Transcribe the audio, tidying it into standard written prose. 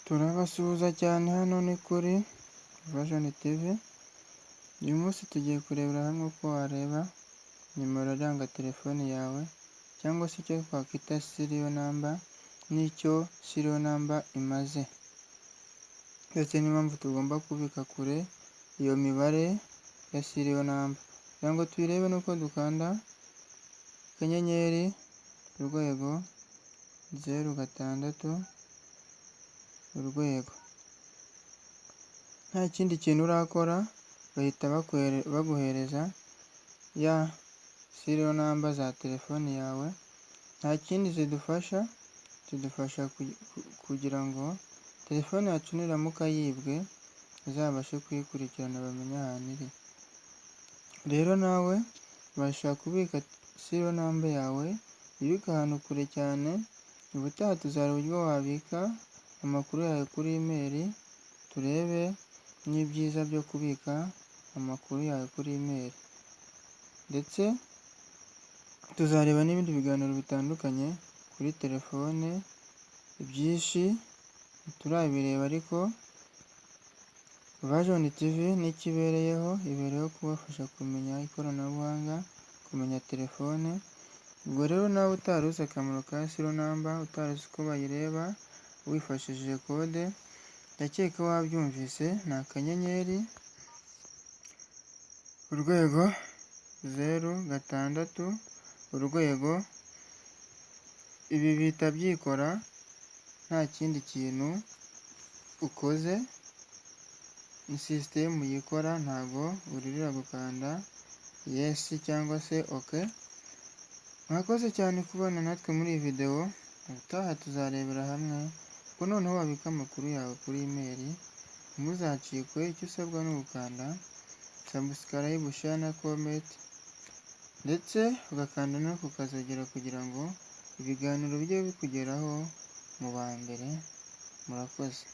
Turabasuhuza cyane, hano ni kuri Vision TV. Uyu munsi tugiye kurebera hamwe uko wareba nimero iranga telefone yawe cyangwa se icyo twakwita serial number n'icyo serial number imaze, ndetse n'impamvu tugomba kubika kure iyo mibare ya serial number. Kugira ngo tuyirebe nuko dukanda akanyenyeri urwego 06 urwego. Nta kindi kintu urakora, bahita baguhereza ya serial number za telefone yawe. Nta kindi zidufasha kugira ngo telefone yacu niramuka yibwe uzabashe kuyikurikirana bamenye ahantu iri. Rero nawe ubasha kubika serial number yawe, ibika ahantu kure cyane. Ubutaha tuzareba uburyo wabika amakuru yawe kuri email, turebe n'ibyiza byo kubika amakuru yawe kuri email, ndetse tuzareba n'ibindi biganiro bitandukanye kuri telefone. Ibyinshi turabireba, ariko Vision TV n'ikibereyeho ibereyeho kubafasha kumenya ikoranabuhanga, kumenya telefone. Ubwo rero nawe utari uzi akamaro ka serial number, utari uzi uko bayireba wifashishije kode, ndakeka wabyumvise. Ni akanyenyeri urwego 06 urwego. Ibi bihita byikora nta kindi kintu ukoze, ni sisitemu yikora, ntago uririra gukanda yes cyangwa se ok. Mwakoze cyane kubana natwe muri iyi video. Ubutaha tuzarebera hamwe ko noneho wabika amakuru yawe kuri email. Ntuzacikwe, icyo usabwa ni ugukanda subscribe, share na comment, ndetse ugakanda no kukazogera kugira ngo ibiganiro bijye bikugeraho mu ba mbere. Murakoze.